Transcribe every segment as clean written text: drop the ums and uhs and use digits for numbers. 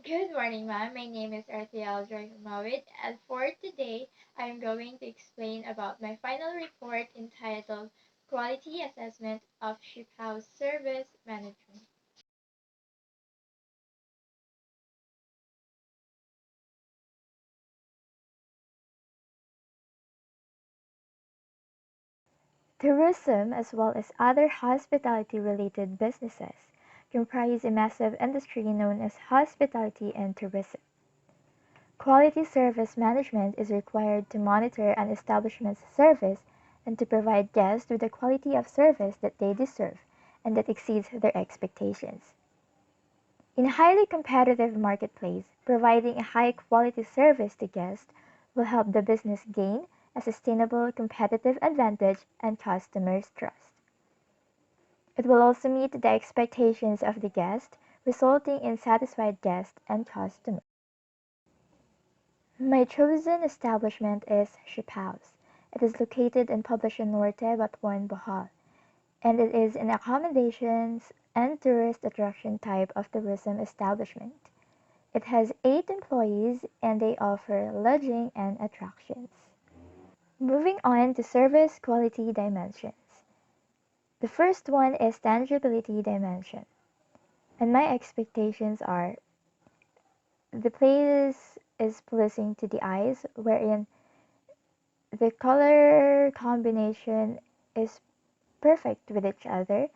Good morning, ma'am. My name is Arthiel Joymawit, and for today, I am going to explain about my final report entitled Quality Assessment of Shiphouse Service Management. Tourism, as well as other hospitality-related businesses, comprise a massive industry known as hospitality and tourism. Quality service management is required to monitor an establishment's service and to provide guests with the quality of service that they deserve and that exceeds their expectations. In a highly competitive marketplace, providing a high-quality service to guests will help the business gain a sustainable competitive advantage and customers' trust. It will also meet the expectations of the guest, resulting in satisfied guests and customers. My chosen establishment is Shiphaus. It is located in Poblacion Norte, Batuan, Bohol, and it is an accommodations and tourist attraction type of tourism establishment. It has 8 employees and they offer lodging and attractions. Moving on to service quality dimensions. The first one is tangibility dimension. And my expectations are the place is pleasing to the eyes, wherein the color combination is perfect with each other.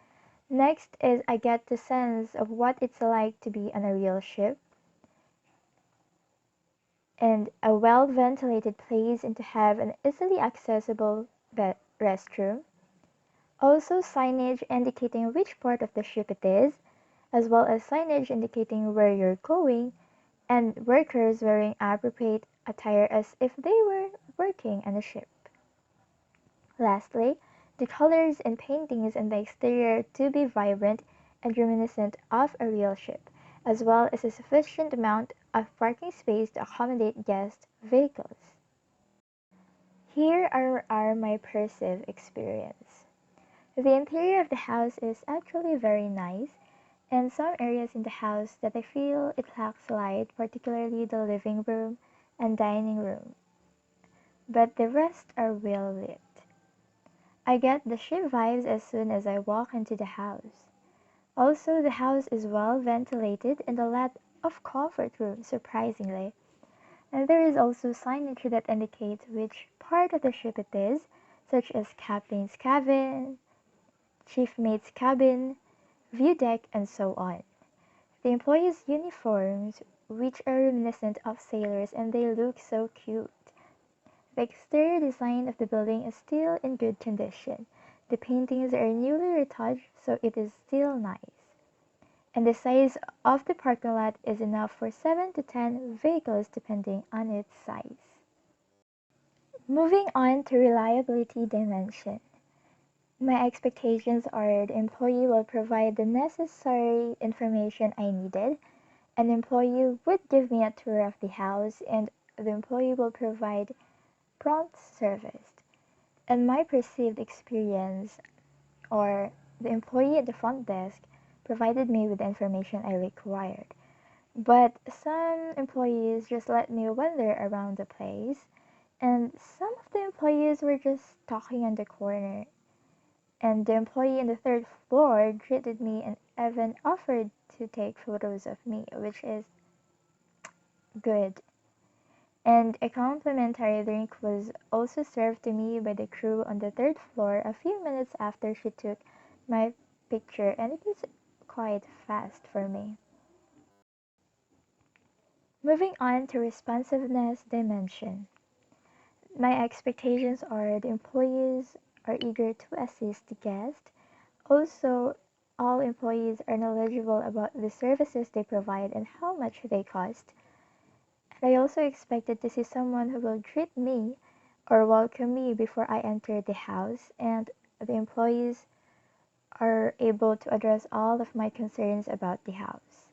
Next is I get the sense of what it's like to be on a real ship, and a well ventilated place and to have an easily accessible restroom. Also signage indicating which part of the ship it is, as well as signage indicating where you're going, and workers wearing appropriate attire as if they were working on a ship. Lastly, the colors and paintings in the exterior to be vibrant and reminiscent of a real ship, as well as a sufficient amount of parking space to accommodate guest vehicles. Here are my Persive experience. The interior of the house is actually very nice, and some areas in the house that I feel it lacks light, particularly the living room and dining room, but the rest are well lit. I get the ship vibes as soon as I walk into the house. Also, the house is well ventilated and a lot of comfort rooms, surprisingly. And there is also signage that indicates which part of the ship it is, such as captain's cabin, chief mate's cabin, view deck, and so on. The employees' uniforms, which are reminiscent of sailors, and they look so cute. The exterior design of the building is still in good condition. The paintings are newly retouched, so it is still nice. And the size of the parking lot is enough for 7 to 10 vehicles depending on its size. Moving on to reliability dimension. My expectations are the employee will provide the necessary information I needed. An employee would give me a tour of the house, and the employee will provide prompt service. And my perceived experience, or the employee at the front desk, provided me with the information I required. But some employees just let me wander around the place, and some of the employees were just talking on the corner. And the employee on the third floor greeted me and even offered to take photos of me, which is good. And a complimentary drink was also served to me by the crew on the third floor a few minutes after she took my picture, and it was quite fast for me. Moving on to responsiveness dimension. My expectations are the employees are eager to assist the guest. Also, all employees are knowledgeable about the services they provide and how much they cost. And I also expected to see someone who will greet me or welcome me before I enter the house, and the employees are able to address all of my concerns about the house.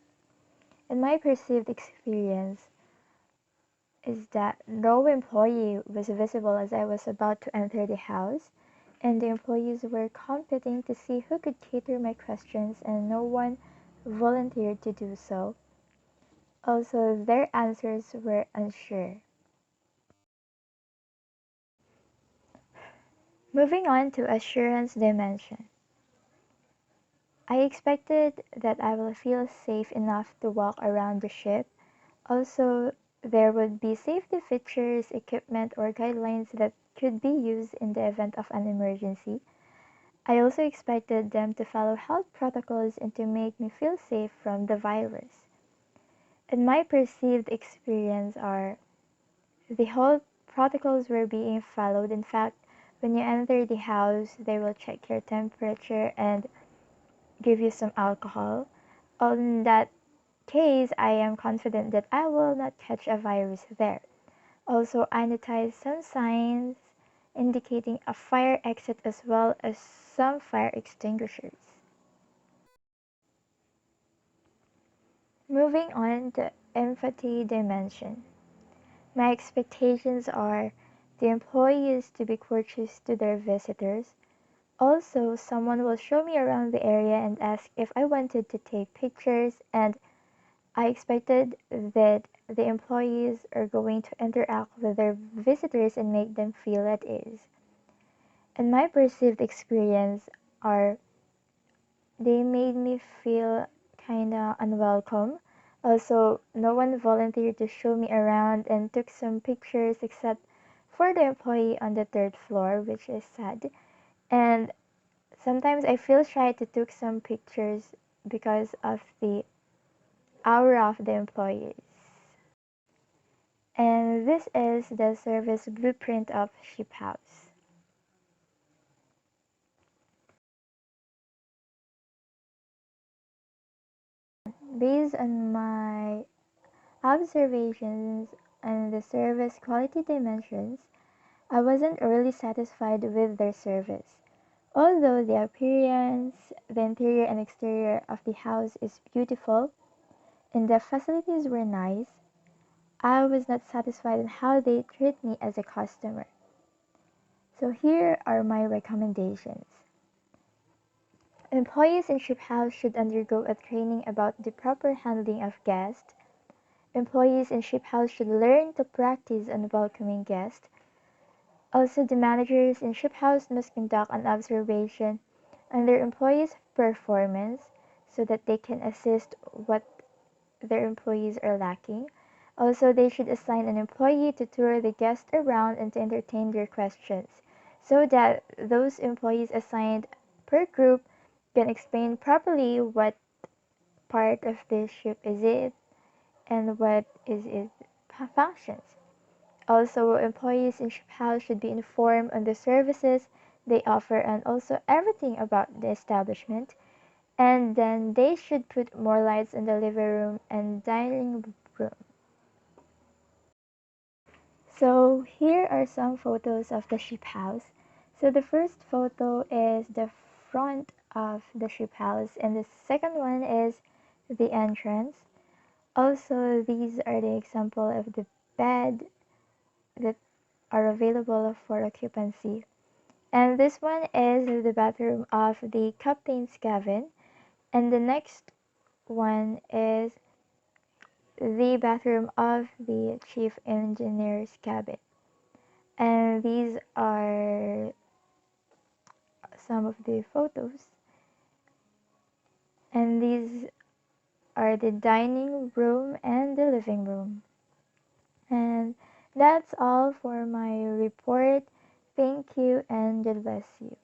And my perceived experience is that no employee was visible as I was about to enter the house, and the employees were competing to see who could cater my questions, and no one volunteered to do so. Also, their answers were unsure. Moving on to assurance dimension. I expected that I will feel safe enough to walk around the ship. Also, there would be safety features, equipment, or guidelines that could be used in the event of an emergency. I also expected them to follow health protocols and to make me feel safe from the virus. In my perceived experience are the health protocols were being followed. In fact, when you enter the house, they will check your temperature and give you some alcohol. On that case, I am confident that I will not catch a virus there. Also, I noticed some signs indicating a fire exit as well as some fire extinguishers. Moving on to empathy dimension. My expectations are the employees to be courteous to their visitors. Also, someone will show me around the area and ask if I wanted to take pictures, and I expected that the employees are going to interact with their visitors and make them feel at ease. And my perceived experience are they made me feel kinda unwelcome. Also, no one volunteered to show me around and took some pictures except for the employee on the third floor, which is sad. And sometimes I feel shy to take some pictures because of the aura of the employees. And this is the service blueprint of Shiphouse. Based on my observations and the service quality dimensions, I wasn't really satisfied with their service. Although the appearance, the interior and exterior of the house is beautiful and the facilities were nice, I was not satisfied in how they treat me as a customer. So here are my recommendations. Employees in Shiphouse should undergo a training about the proper handling of guests. Employees in Shiphouse should learn to practice on welcoming guests. Also, the managers in Shiphouse must conduct an observation on their employees' performance so that they can assist what their employees are lacking. Also, they should assign an employee to tour the guests around and to entertain their questions so that those employees assigned per group can explain properly what part of the ship is it and what is its functions. Also, employees in Shiphouse should be informed on the services they offer and also everything about the establishment. And then they should put more lights in the living room and dining room. So here are some photos of the ship house. So the first photo is the front of the ship house and the second one is the entrance. Also, these are the example of the bed that are available for occupancy. And this one is the bathroom of the captain's cabin. And the next one is the bathroom of the chief engineer's cabin. And these are some of the photos. And these are the dining room and the living room. And that's all for my report. Thank you and God bless you.